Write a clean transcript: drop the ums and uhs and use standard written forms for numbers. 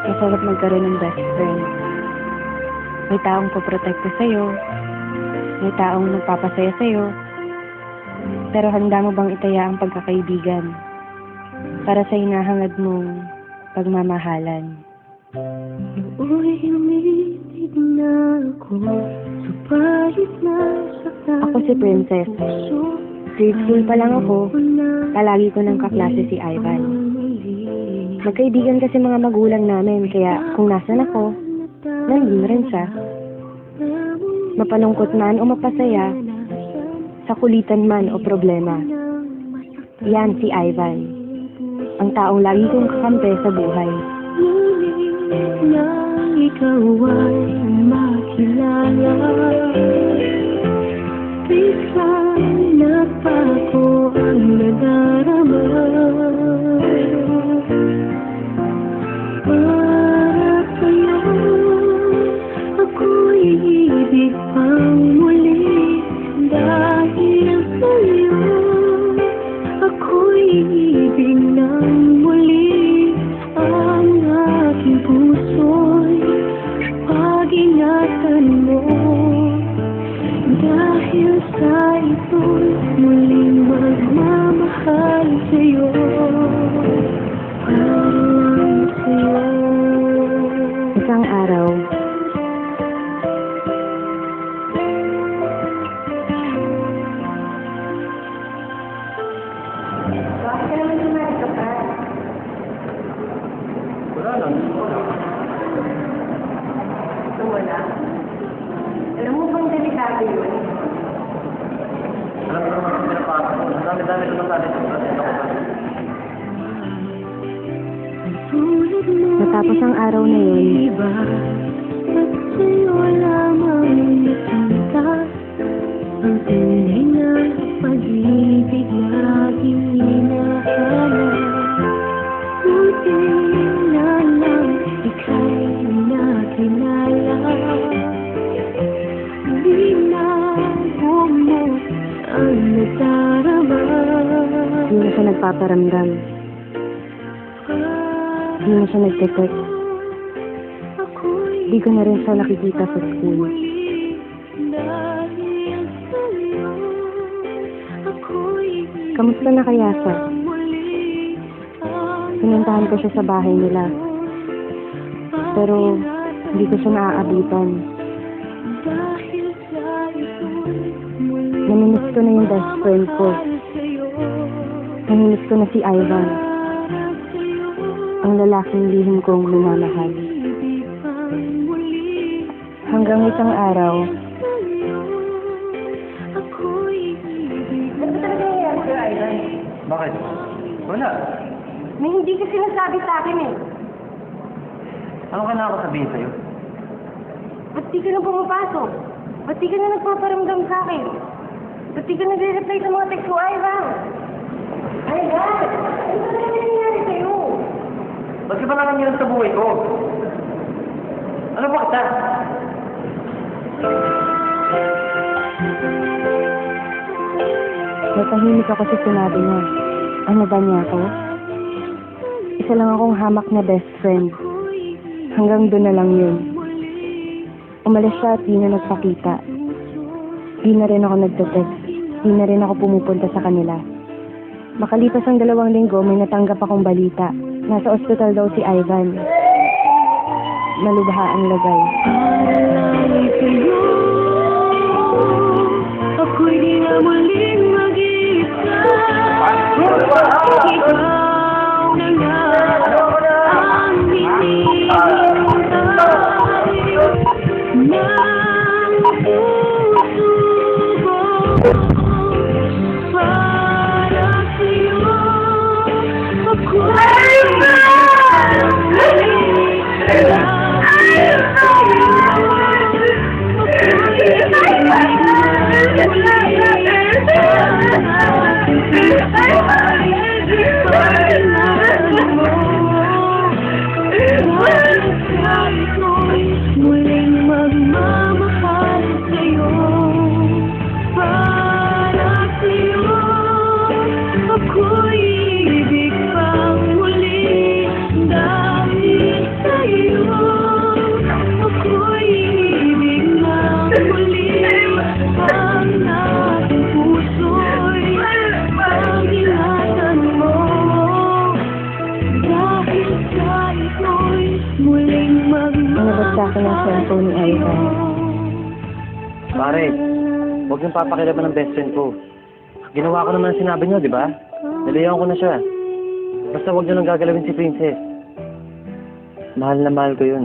Masarap magkaroon ng best friend. May taong poprotekta sa'yo. May taong nagpapasaya sa'yo. Pero handa mo bang itaya ang pagkakaibigan para sa hinahangad mong pagmamahalan? Nooy umitig na ako, subalit nasaktan. Ako si Princess. Grade school pa lang ako, palagi ko ng kaklase si Ivan. Magkaibigan kasi mga magulang namin, kaya kung nasan ako, nandun rin siya. Mapalungkot man o mapasaya, sa kulitan man o problema. Yan si Ivan, ang taong lagi kong kakampi sa buhay. Nang ikaw ay makilala, biglang nagbago ang nadarama. Para sa'yo, ako'y iibig pang muli. Dahil sa'yo, ako'y iibig ng muli. Ang aking puso'y pag-ingatan mo. Dahil sa ito'y muling magmamahal sa'yo. Sa'yo. Isang araw, Wala lang. wala. Alam mo bang delikado yun? Alam mo naman kung pinapasok mo. Ang dami-dami naman sa atin. Matapos ang araw na yun, At sa'yo lamang nakita ang tunay na pag-ibig laging hinahanap. Buti na lang ika'y nakilala. Di na bumot ang nadarama. hindi na siya nagpaparamdam. Hindi na siya nagte-text. Di ko na rin siya nakikita sa school. Kamusta na kaya siya? Pinuntahan ko siya sa bahay nila. Pero hindi ko siya naaabutan. Namimiss ko na yung best friend ko. Namimiss ko na si Ivan. Ang lalaking lihim kong minamahal. Hanggang isang araw, Ano ba talaga nangyayari sa'yo, Ivan? Bakit? Wala. May hindi ka sinasabi sa akin eh. Ano ka na ako sabihin sa'yo? Ba't di ka na pumapasok? Ba't di ka na nagpaparamdam sa akin? Ba't di ka nagre-reply sa mga text ko, Ivan? Ivan! Ano ba talaga nangyayari sa'yo? Ba't ka ba nangyayari sa buhay ko? Ano ba kita? natahimik ako sa sinabi niya. Ano ba niya ako? Isa lang akong hamak na best friend. Hanggang doon na lang yun. Umalis siya at di na nagpakita. Di na rin ako nagte-text. Di na rin ako pumupunta sa kanila. Makalipas ang 2 linggo, may natanggap akong balita. Nasa ospital daw si Ivan. Nalubha ang lagay. Alay sa'yo, ako'y di na muling mag-iisa. Ikaw na nga ang hinihintay ng puso ko. Para sa'yo, ako'y muling magmamahal sa'yo. Para sa'yo, ako'y ibig pang muli. Dahil sa'yo muling Inabot sa akin ang cellphone ni Ivan. Pare, huwag niyong papakilaban ng best friend ko. Ginawa ko naman ang sinabi niyo, di ba? Nalayan ko na siya. Basta huwag niyo nang gagalawin si Princess. Mahal na mahal ko yun.